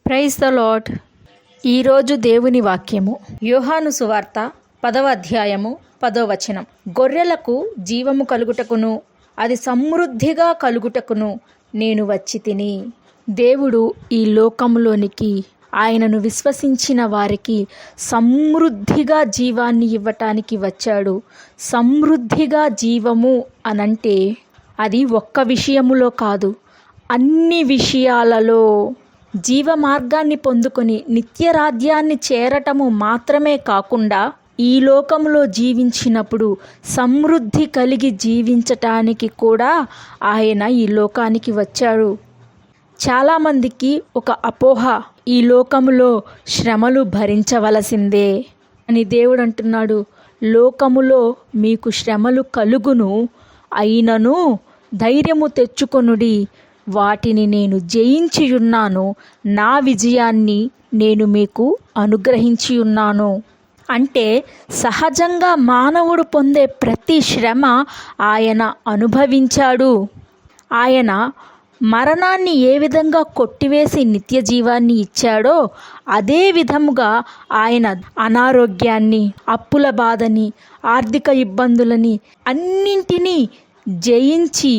Praise the lord. ఈరోజు దేవుని వాక్యము యోహాను సువార్త 10వ అధ్యాయము 10వ వచనం. గొర్రెలకు జీవము కలుగుటకును అది సమృద్ధిగా కలుగుటకును నేను వచ్చి తిని. దేవుడు ఈ లోకంలోనికి ఆయనను విశ్వసించిన వారికి సమృద్ధిగా జీవాన్ని ఇవ్వటానికి వచ్చాడు. సమృద్ధిగా జీవము అనంటే అది ఒక్క విషయములో కాదు, అన్ని విషయాలలో జీవ మార్గాన్ని పొందుకొని నిత్యరాజ్యాన్ని చేరటము మాత్రమే కాకుండా ఈ లోకంలో జీవించినప్పుడు సమృద్ధి కలిగి జీవించటానికి కూడా ఆయన ఈ లోకానికి వచ్చాడు. చాలామందికి ఒక అపోహ, ఈ లోకములో శ్రమలు భరించవలసిందే అని. దేవుడు అంటున్నాడు, లోకములో మీకు శ్రమలు కలుగును, అయినను ధైర్యము తెచ్చుకొనుడి, వాటిని నేను జయించి ఉన్నాను, నా విజయాన్ని నేను మీకు అనుగ్రహించి ఉన్నాను. అంటే సహజంగా మానవుడు పొందే ప్రతి శ్రమ ఆయన అనుభవించాడు. ఆయన మరణాన్ని ఏ విధంగా కొట్టివేసి నిత్య జీవాన్ని ఇచ్చాడో అదే విధముగా ఆయన అనారోగ్యాన్ని, అప్పుల బాధని, ఆర్థిక ఇబ్బందులని అన్నింటినీ జయించి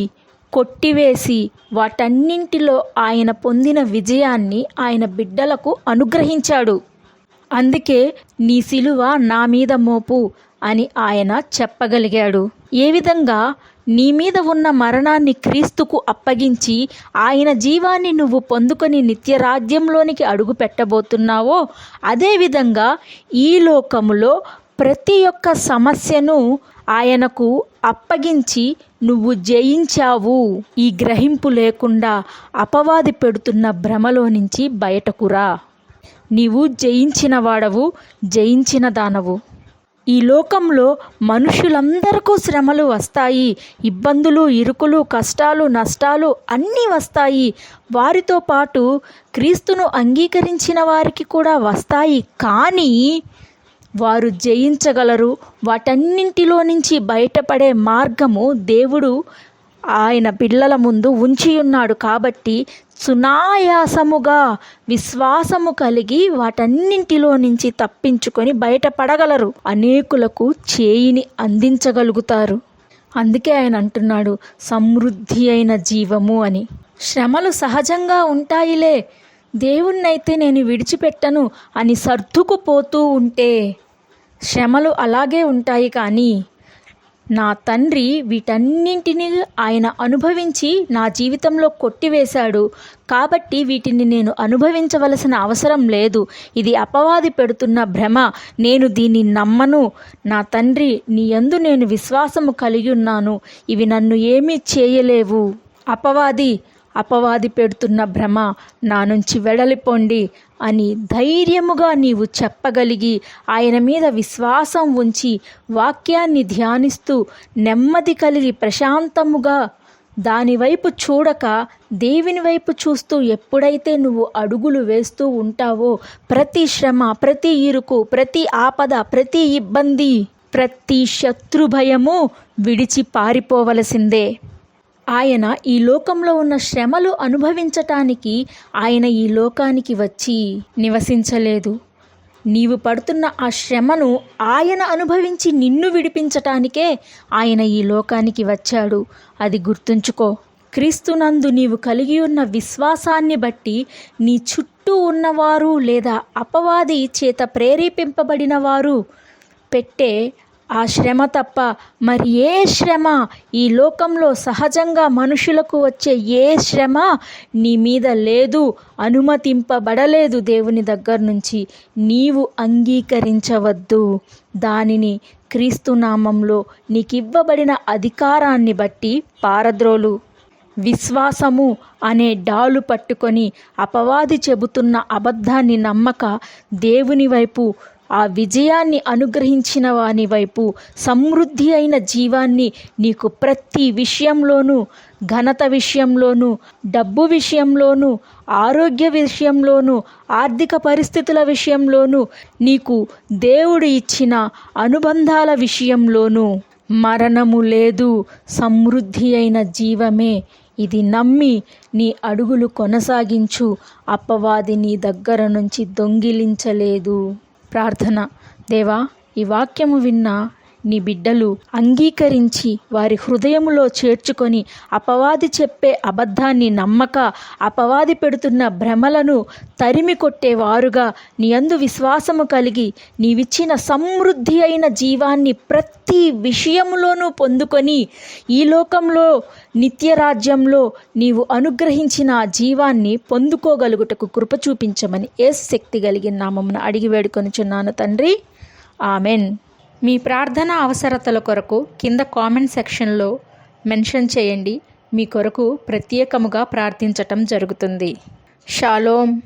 కొట్టివేసి వాటన్నింటిలో ఆయన పొందిన విజయాన్ని ఆయన బిడ్డలకు అనుగ్రహించాడు. అందుకే నీ సిలువ నా మీద మోపు అని ఆయన చెప్పగలిగాడు. ఏ విధంగా నీ మీద ఉన్న మరణాన్ని క్రీస్తుకు అప్పగించి ఆయన జీవాన్ని నువ్వు పొందుకొని నిత్యరాజ్యంలోనికి అడుగు పెట్టబోతున్నావో అదేవిధంగా ఈ లోకములో ప్రతి ఒక్క సమస్యను ఆయనకు అప్పగించి నువ్వు జయించావు. ఈ గ్రహింపు లేకుండా అపవాది పెడుతున్న భ్రమలో నుంచి బయటకు రా. నీవు జయించిన వాడవు, జయించిన దానవు. ఈ లోకంలో మనుషులందరికీ శ్రమలు వస్తాయి, ఇబ్బందులు, ఇరుకులు, కష్టాలు, నష్టాలు అన్నీ వస్తాయి. వారితో పాటు క్రీస్తును అంగీకరించిన వారికి కూడా వస్తాయి. కానీ వారు జయించగలరు. వాటన్నింటిలో నుంచి బయటపడే మార్గము దేవుడు ఆయన పిల్లల ముందు ఉంచి ఉన్నాడు. కాబట్టి సునాయాసముగా విశ్వాసము కలిగి వాటన్నింటిలో నుంచి తప్పించుకొని బయటపడగలరు. అనేకులకు చేయిని అందించగలుగుతారు. అందుకే ఆయన అంటున్నాడు సమృద్ధి అయిన జీవము అని. శ్రమలు సహజంగా ఉంటాయిలే, దేవుణ్ణైతే నేను విడిచిపెట్టను అని సర్దుకుపోతూ ఉంటే శ్రమలు అలాగే ఉంటాయి. కానీ నా తండ్రి వీటన్నింటినీ ఆయన అనుభవించి నా జీవితంలో కొట్టివేశాడు. కాబట్టి వీటిని నేను అనుభవించవలసిన అవసరం లేదు. ఇది అపవాది పెడుతున్న భ్రమ, నేను దీన్ని నమ్మను. నా తండ్రి నీ యందు నేను విశ్వాసము కలిగి ఉన్నాను, ఇవి నన్ను ఏమీ చేయలేవు. అపవాది పెడుతున్న భ్రమ నా నుంచి వెడలిపోండి అని ధైర్యముగా నీవు చెప్పగలిగి ఆయన మీద విశ్వాసం ఉంచి వాక్యాన్ని ధ్యానిస్తూ నెమ్మది కలిగి ప్రశాంతముగా దానివైపు చూడక దేవుని వైపు చూస్తూ ఎప్పుడైతే నువ్వు అడుగులు వేస్తూ ఉంటావో ప్రతి శ్రమ, ప్రతి ఇరుకు, ప్రతి ఆపద, ప్రతి ఇబ్బంది, ప్రతి శత్రుభయము విడిచి పారిపోవలసిందే. ఆయన ఈ లోకంలో ఉన్న శ్రమలు అనుభవించటానికి ఆయన ఈ లోకానికి వచ్చి నివసించలేదు. నీవు పడుతున్న ఆ శ్రమను ఆయన అనుభవించి నిన్ను విడిపించటానికే ఆయన ఈ లోకానికి వచ్చాడు. అది గుర్తుంచుకో. క్రీస్తునందు నీవు కలిగి ఉన్న విశ్వాసాన్ని బట్టి నీ చుట్టూ ఉన్నవారు లేదా అపవాది చేత ప్రేరేపింపబడిన వారు పెట్టే ఆ శ్రమ తప్ప మరి ఏ శ్రమ, ఈ లోకంలో సహజంగా మనుషులకు వచ్చే ఏ శ్రమ నీ మీద లేదు, అనుమతింపబడలేదు దేవుని దగ్గర నుంచి. నీవు అంగీకరించవద్దు. దానిని క్రీస్తు నామంలో నీకివ్వబడిన అధికారాన్ని బట్టి పారద్రోలు. విశ్వాసము అనే డాలు పట్టుకొని అపవాది చెబుతున్న అబద్ధాన్ని నమ్మక దేవుని వైపు, ఆ విజయాన్ని అనుగ్రహించిన వాని వైపు, సమృద్ధి అయిన జీవాన్ని నీకు ప్రతి విషయంలోనూ, ఘనత విషయంలోనూ, డబ్బు విషయంలోనూ, ఆరోగ్య విషయంలోనూ, ఆర్థిక పరిస్థితుల విషయంలోనూ, నీకు దేవుడు ఇచ్చిన అనుబంధాల విషయంలోనూ మరణము లేదు, సమృద్ధి అయిన జీవమే ఇది నమ్మి నీ అడుగులు కొనసాగించు. అపవాది నీ దగ్గర నుంచి దొంగిలించలేదు. ప్రార్థన. దేవా, ఈ వాక్యము విన్న నీ బిడ్డలు అంగీకరించి వారి హృదయములో చేర్చుకొని అపవాది చెప్పే అబద్ధాన్ని నమ్మక అపవాది పెడుతున్న భ్రమలను తరిమి కొట్టేవారుగా నీ యందు విశ్వాసము కలిగి నీవిచ్చిన సమృద్ధి అయిన జీవాన్ని ప్రతి విషయములోనూ పొందుకొని ఈ లోకంలో నిత్యరాజ్యంలో నీవు అనుగ్రహించిన ఆ జీవాన్ని పొందుకోగలుగుటకు కృప చూపించమని యేసు శక్తి కలిగిన నామమున అడిగి వేడుకొనుచున్నాను తండ్రి. ఆమెన్. మీ ప్రార్థన అవసరతల కొరకు కింద కామెంట్ సెక్షన్లో మెన్షన్ చేయండి. మీ కొరకు ప్రత్యేకముగా ప్రార్థించటం జరుగుతుంది. షాలోమ్.